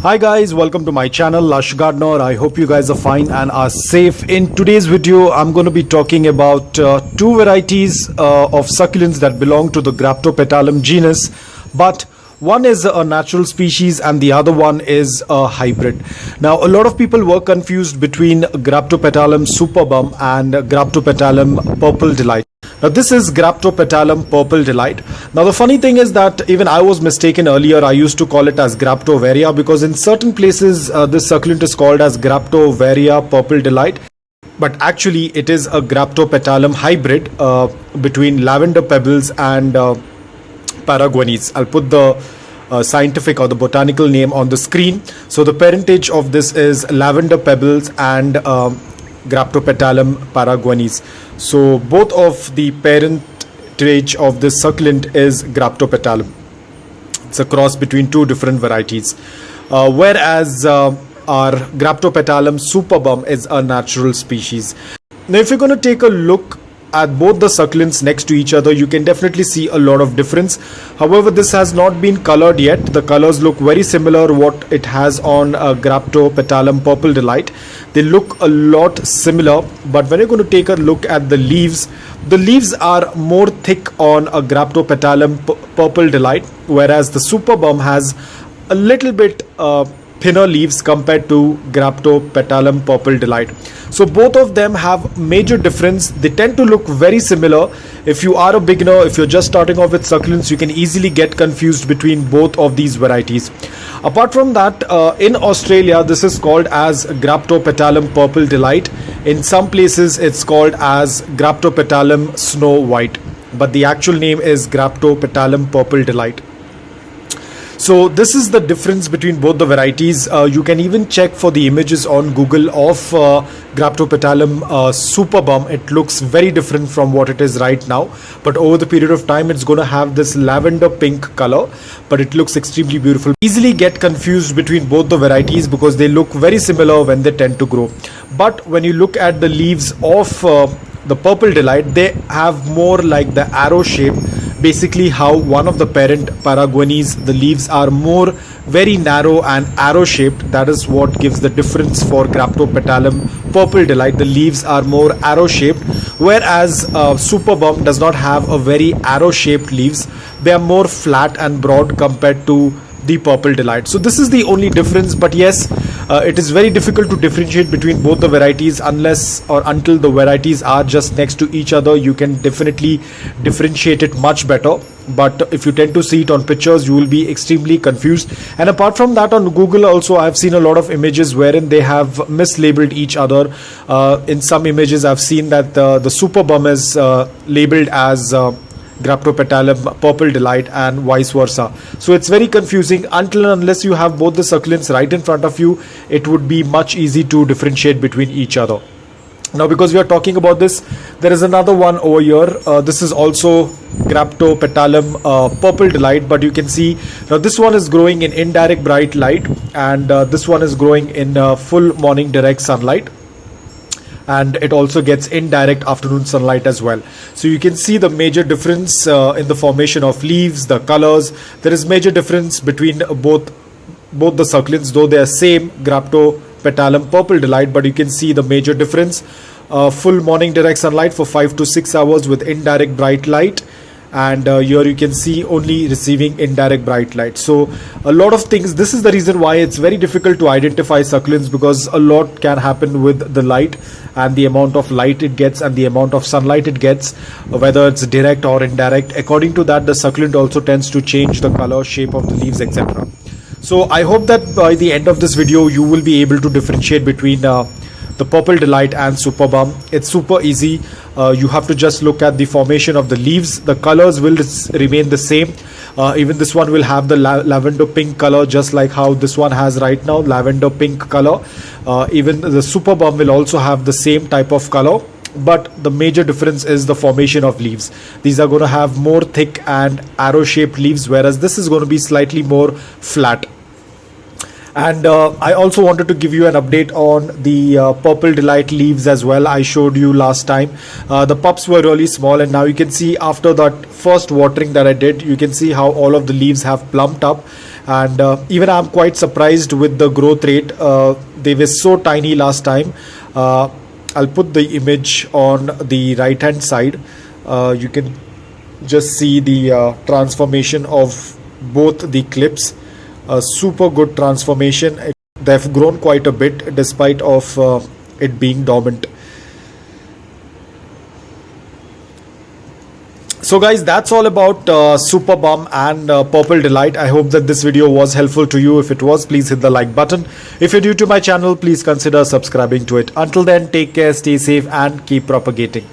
Hi guys, welcome to my channel Lush Gardener. I hope you guys are fine and are safe. In today's video, I'm going to be talking about two varieties of succulents that belong to the Graptopetalum genus, but one is a natural species and the other one is a hybrid. Now, a lot of people were confused between Graptopetalum Superbum and Graptopetalum Purple Delight. Now, this is Graptopetalum Purple Delight. Now, the funny thing is that even I was mistaken earlier. I used to call it as Graptoveria because in certain places this succulent is called as Graptoveria Purple Delight. But actually it is a Graptopetalum hybrid between lavender pebbles and paraguanis. I'll put the scientific or the botanical name on the screen. So the parentage of this is lavender pebbles and Graptopetalum paraguanis. So both of the parentage of this succulent is Graptopetalum. It's a cross between two different varieties. Whereas our Graptopetalum Superbum is a natural species. Now, if you're going to take a look at both the succulents next to each other, you can definitely see a lot of difference. However, this has not been colored yet. The colors look very similar what it has on Graptopetalum Purple Delight. They look a lot similar, but when you're going to take a look at the leaves are more thick on a Graptopetalum Purple Delight, whereas the Superbum has a little bit thinner leaves compared to Graptopetalum Purple Delight. So both of them have major difference. They tend to look very similar. If you are a beginner, if you're just starting off with succulents, you can easily get confused between both of these varieties. Apart from that, in Australia, this is called as Graptopetalum Purple Delight. In some places, it's called as Graptopetalum Snow White, but the actual name is Graptopetalum Purple Delight. So this is the difference between both the varieties. You can even check for the images on Google of Graptopetalum Superbum. It looks very different from what it is right now, but over the period of time it's going to have this lavender pink color, but it looks extremely beautiful. Easily get confused between both the varieties because they look very similar when they tend to grow. But when you look at the leaves of the Purple Delight, they have more like the arrow shape. Basically how one of the parent paraguanis, the leaves are more very narrow and arrow shaped. That is what gives the difference for Graptopetalum Purple Delight. The leaves are more arrow shaped, whereas Superbum does not have a very arrow shaped leaves. They are more flat and broad compared to the Purple Delight. So this is the only difference, but yes, it is very difficult to differentiate between both the varieties unless or until the varieties are just next to each other. You can definitely differentiate it much better, but if you tend to see it on pictures, you will be extremely confused. And apart from that, on Google also I've seen a lot of images wherein they have mislabeled each other. In some images I've seen that the Superbum is labeled as Graptopetalum Purple Delight and vice versa. So it's very confusing. Until and unless you have both the succulents right in front of you, it would be much easy to differentiate between each other. Now, because we are talking about this, there is another one over here. This is also Graptopetalum Purple Delight, but you can see now this one is growing in indirect bright light and this one is growing in full morning direct sunlight. And it also gets indirect afternoon sunlight as well. So you can see the major difference in the formation of leaves, the colors. There is major difference between both the succulents, though they are same Graptopetalum Purple Delight, but you can see the major difference. Full morning direct sunlight for 5 to 6 hours with indirect bright light, and here you can see only receiving indirect bright light. So a lot of things. This is the reason why it's very difficult to identify succulents, because a lot can happen with the light and the amount of light it gets and the amount of sunlight it gets, whether it's direct or indirect. According to that, the succulent also tends to change the color, shape of the leaves, etc. So I hope that by the end of this video you will be able to differentiate between the Purple Delight and Superbum. It's super easy. You have to just look at the formation of the leaves. The colors will remain the same. Even this one will have the lavender pink color, just like how this one has right now, lavender pink color. Even the Superbum will also have the same type of color, but the major difference is the formation of leaves. These are going to have more thick and arrow shaped leaves, whereas this is going to be slightly more flat. And I also wanted to give you an update on the Purple Delight leaves as well. I showed you last time. The pups were really small, and now you can see after that first watering that I did, you can see how all of the leaves have plumped up. And even I'm quite surprised with the growth rate. They were so tiny last time. I'll put the image on the right hand side. You can just see the transformation of both the clips. A super good transformation. They've grown quite a bit despite of it being dormant. So guys, that's all about Superbum and Purple Delight. I hope that this video was helpful to you. If it was, please hit the like button. If you're new to my channel, please consider subscribing to it. Until then, take care, stay safe and keep propagating.